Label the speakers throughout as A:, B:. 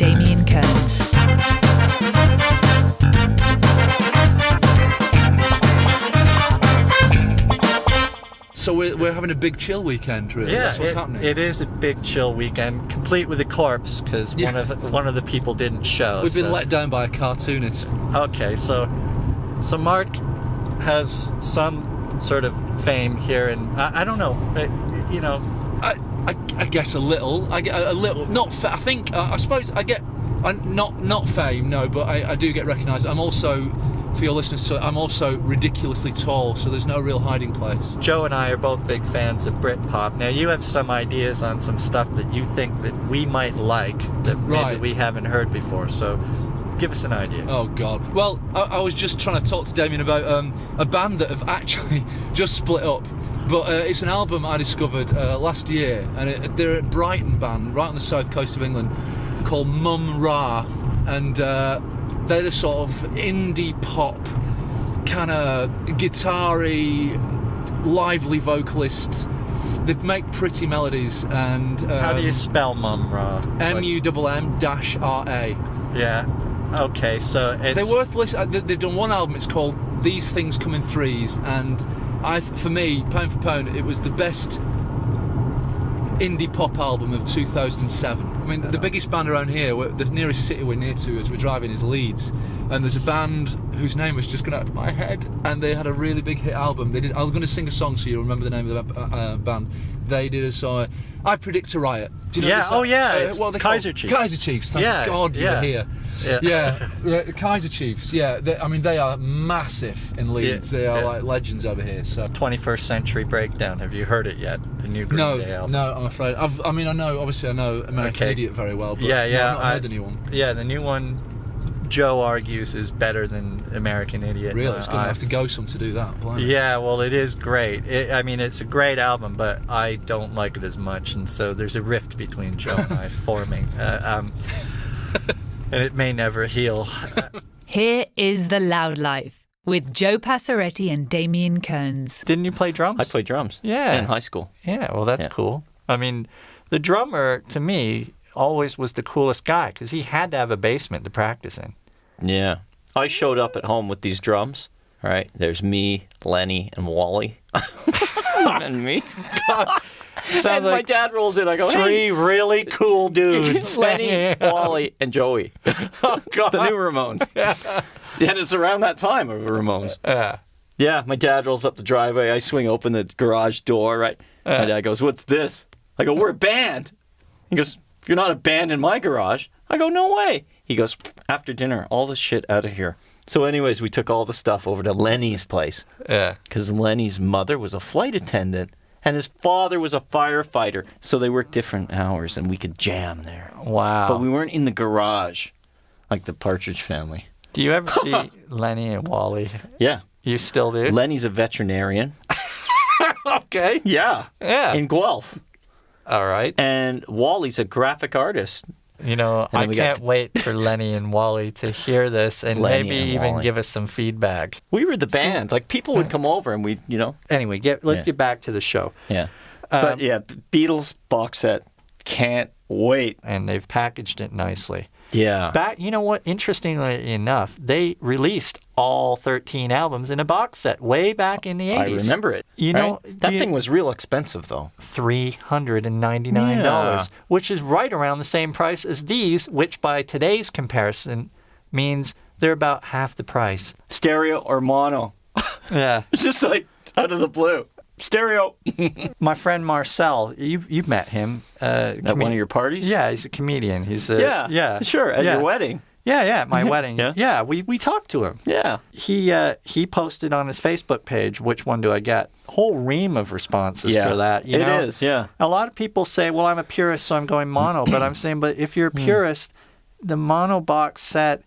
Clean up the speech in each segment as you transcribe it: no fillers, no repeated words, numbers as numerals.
A: and Damien Kearns.
B: So we're having a big chill weekend, really.
C: Yeah,
B: That's what's happening.
C: It is a big chill weekend, complete with a corpse, because one of the people didn't show.
B: We've been let down by a cartoonist.
C: Okay, so Mark has some sort of fame here, and I don't know, you know.
B: I guess a little. I get a little. Not. I think. I suppose I get. Not fame, no, but I do get recognised. I'm also, for your listeners, so I'm also ridiculously tall, so there's no real hiding place.
C: Joe and I are both big fans of Britpop. Now, you have some ideas on some stuff that you think that we might like that maybe we haven't heard before, so give us an idea.
B: Oh, God. Well, I was just trying to talk to Damien about a band that have actually just split up. But it's an album I discovered last year, and they're a Brighton band right on the south coast of England called Mumm-Ra, and they're the sort of indie pop, kind of guitar-y, lively vocalists. They make pretty melodies, and
C: how do you spell Mumm-Ra?
B: Mumm-Ra.
C: Yeah. Okay, so it's...
B: They're worthless. They've done one album. It's called These Things Come in Threes, and for me, pound for pound, it was the best indie pop album of 2007. I mean, the biggest band around here, the nearest city we're near to as we're driving is Leeds, and there's a band whose name was just going out of my head, and they had a really big hit album. I was going to sing a song so you'll remember the name of the band. They did a song, I Predict a Riot. Do you know this?
C: Oh yeah, it's
B: what are they
C: Kaiser
B: called?
C: Chiefs.
B: Kaiser Chiefs, thank God you're here. Yeah, Kaiser Chiefs, they are massive in Leeds. They are like legends over here. So
C: 21st Century Breakdown, have you heard it yet? The new Green Day album?
B: No, I'm afraid. I know American Idiot very well, but I've not heard the new one.
C: Yeah, the new one, Joe argues, is better than American Idiot.
B: Really? It's going to have to go some to do that. Blimey.
C: Yeah, well, it is great. It's a great album, but I don't like it as much, and so there's a rift between Joe and I forming. And it may never heal.
A: Here is The Loud Life with Joe Passaretti and Damien Kearns.
C: Didn't you play drums?
D: I played drums.
C: Yeah.
D: In high school.
C: Yeah, well, that's cool. I mean, the drummer, to me, always was the coolest guy because he had to have a basement to practice in.
D: Yeah. I showed up at home with these drums, right? There's me, Lenny, and Wally. And me.
C: And
D: my dad rolls in. I go,
C: three really cool dudes.
D: Lenny, Wally, and Joey.
C: Oh, God.
D: The new Ramones. And it's around that time of the Ramones. Yeah, my dad rolls up the driveway. I swing open the garage door, right? My dad goes, what's this? I go, we're a band. He goes, you're not a band in my garage. I go, no way. He goes, after dinner, all this shit out of here. So anyways, we took all the stuff over to Lenny's place. Yeah. Because Lenny's mother was a flight attendant. And his father was a firefighter, so they worked different hours, and we could jam there.
C: Wow.
D: But we weren't in the garage, like the Partridge Family.
C: Do you ever see Lenny and Wally?
D: Yeah.
C: You still do?
D: Lenny's a veterinarian.
C: Okay.
D: Yeah. In Guelph.
C: All right.
D: And Wally's a graphic artist.
C: You know, I can't wait for Lenny and Wally to hear this and maybe even give us some feedback.
D: We were the band. Like, people would come over and we'd,
C: Anyway, let's get back to the show.
D: Yeah. But, Beatles box set. Can't wait.
C: And they've packaged it nicely.
D: Yeah.
C: You know what? Interestingly enough, they released all 13 albums in a box set way back in the 80s.
D: I remember it. That thing was real expensive, though.
C: $399, which is right around the same price as these, which by today's comparison means they're about half the price.
D: Stereo or mono?
C: Yeah.
D: It's just like out of the blue. Stereo.
C: My friend Marcel, you've met him.
D: At one of your parties?
C: Yeah, he's a comedian. He's
D: sure, at your wedding.
C: Yeah, at my wedding. Yeah, we talked to him.
D: Yeah.
C: He posted on his Facebook page, which one do I get? Whole ream of responses for that.
D: It is, yeah.
C: A lot of people say, well, I'm a purist, so I'm going mono. But I'm saying, but if you're a purist, the mono box set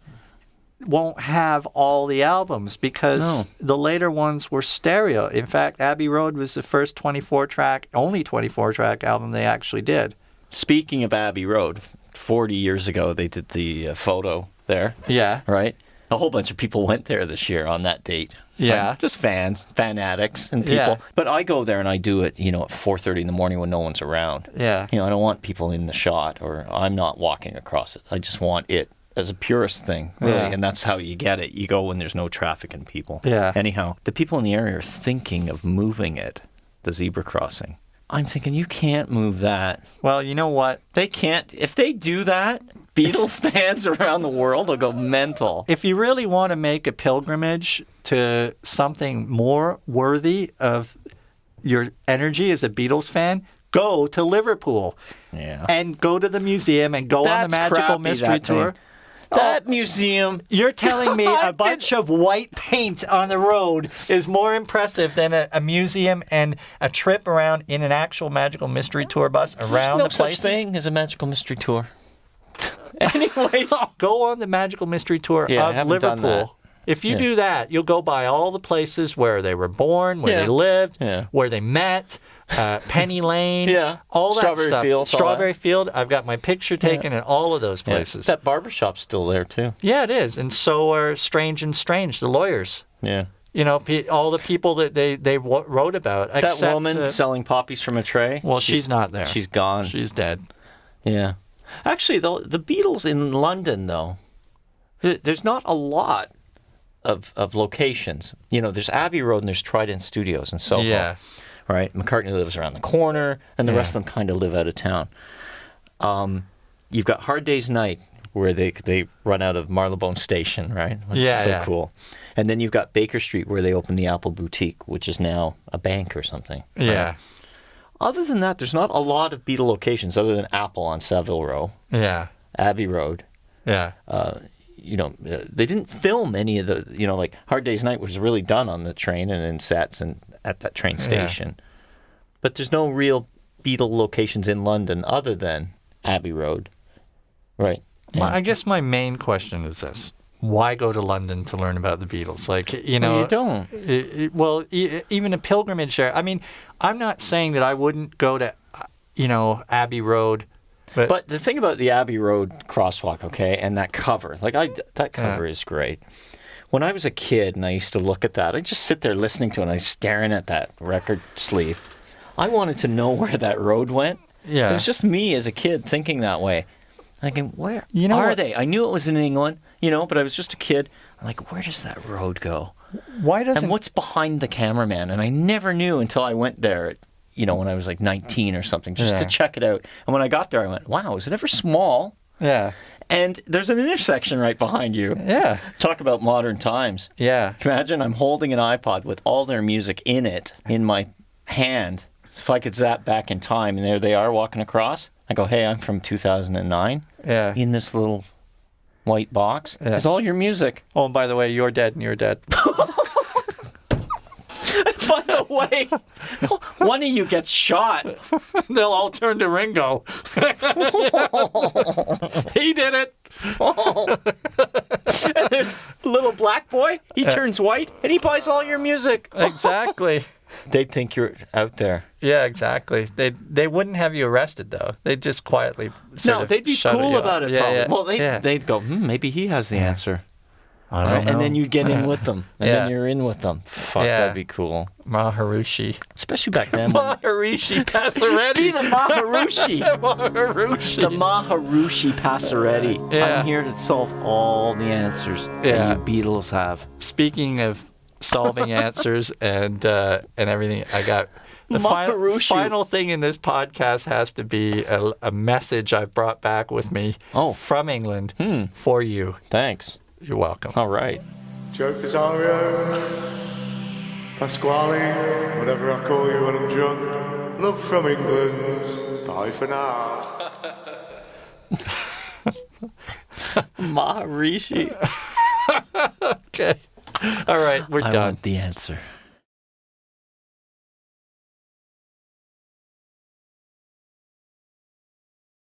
C: won't have all the albums because the later ones were stereo. In fact, Abbey Road was the first only 24-track album they actually did.
D: Speaking of Abbey Road, 40 years ago they did the photo there.
C: Yeah.
D: Right? A whole bunch of people went there this year on that date.
C: Yeah.
D: Right? Just fanatics and people.
C: Yeah.
D: But I go there and I do it, at 4:30 in the morning when no one's around.
C: Yeah.
D: I don't want people in the shot, or I'm not walking across it. I just want it as a purist thing, really.
C: Yeah.
D: And that's how you get it. You go when there's no traffic and people.
C: Yeah.
D: Anyhow, the people in the area are thinking of moving it, the zebra crossing. I'm thinking, you can't move that.
C: Well, you know what?
D: They can't. If they do that, Beatles fans around the world will go mental.
C: If you really want to make a pilgrimage to something more worthy of your energy as a Beatles fan, go to Liverpool.
D: Yeah.
C: And go to the museum and go on the
D: That's
C: Magical
D: crappy,
C: Mystery
D: that
C: Tour.
D: thing. That museum.
C: You're telling me a bunch of white paint on the road is more impressive than a museum and a trip around in an actual Magical Mystery Tour bus around
D: There's
C: the
D: no
C: places?
D: such thing as a Magical Mystery Tour. Anyways.
C: Go on the Magical Mystery Tour
D: Yeah, I
C: of
D: haven't done
C: Liverpool.
D: that.
C: If you do that, you'll go by all the places where they were born, where
D: Yeah.
C: they lived,
D: Yeah.
C: where they met, Penny Lane,
D: Yeah.
C: all that
D: Strawberry
C: stuff.
D: Fields, all
C: Strawberry
D: that.
C: Field. I've got my picture taken in all of those places.
D: That barbershop's still there, too.
C: Yeah, it is. And so are Strange and Strange, the lawyers.
D: Yeah.
C: All the people that they wrote about.
D: That
C: except,
D: woman selling poppies from a tray.
C: Well, she's not there.
D: She's gone.
C: She's dead.
D: Yeah. Actually, though, the Beatles in London, though, there's not a lot of locations. There's Abbey Road and there's Trident Studios in Soho.
C: Yeah.
D: Right? McCartney lives around the corner, and the rest of them kind of live out of town. You've got Hard Day's Night, where they run out of Marylebone Station, right? Which is so cool. And then you've got Baker Street, where they opened the Apple Boutique, which is now a bank or something.
C: Yeah.
D: Right? Other than that, there's not a lot of Beatle locations other than Apple on Savile Row,
C: Yeah.
D: Abbey Road.
C: Yeah.
D: They didn't film any of the, like Hard Day's Night was really done on the train and in sets and at that train station. But there's no real Beatle locations in London other than Abbey Road. Right.
C: I guess my main question is this. Why go to London to learn about the Beatles?
D: You don't.
C: Even a pilgrimage there. I mean, I'm not saying that I wouldn't go to, Abbey Road.
D: But the thing about the Abbey Road crosswalk, okay, and that cover, that cover is great. When I was a kid and I used to look at that, I'd just sit there listening to it and I was staring at that record sleeve. I wanted to know where that road went.
C: Yeah.
D: It was just me as a kid thinking that way. Thinking, where
C: are
D: they? I knew it was in England, but I was just a kid. I'm like, where does that road go?
C: Why doesn't...
D: And what's behind the cameraman? And I never knew until I went there, when I was like 19 or something, just to check it out. And when I got there, I went, wow, is it ever small?
C: Yeah.
D: And there's an intersection right behind you.
C: Yeah.
D: Talk about modern times.
C: Yeah.
D: Imagine I'm holding an iPod with all their music in it in my hand. So if I could zap back in time, and there they are walking across, I go, hey, I'm from 2009.
C: Yeah.
D: In this little white box.
C: Yeah.
D: It's all your music.
C: Oh, and by the way, you're dead and you're dead.
D: By the way, one of you gets shot.
C: They'll all turn to Ringo. He did it.
D: And there's a little black boy. He turns white and he buys all your music.
C: Exactly.
D: They'd think you're out there.
C: Yeah, exactly. They wouldn't have you arrested, though. They'd just quietly sort of
D: they'd be
C: shut
D: cool
C: you
D: about
C: up.
D: it,
C: Yeah,
D: probably.
C: yeah.
D: Well, they'd go, maybe he has the answer.
C: I don't know.
D: And then you'd get in with them. And
C: Yeah.
D: then you're in with them. Fuck,
C: Yeah.
D: that'd be cool.
C: Maharishi.
D: Especially back then. Be
C: Maharishi Passaretti.
D: the Maharishi.
C: Maharishi.
D: The Maharishi Passaretti.
C: Yeah.
D: I'm here to solve all the answers
C: Yeah.
D: that you Beatles have.
C: Speaking of solving answers and everything, I got the
D: Maharishi.
C: final thing in this podcast has to be a message I've brought back with me from England for you.
D: Thanks.
C: You're welcome.
D: All right.
E: Joe Casario, Pasquale, whatever I call you when I'm drunk. Love from England. Bye for now.
D: Maharishi.
C: Okay. All right, we're
D: I
C: done.
D: want the answer.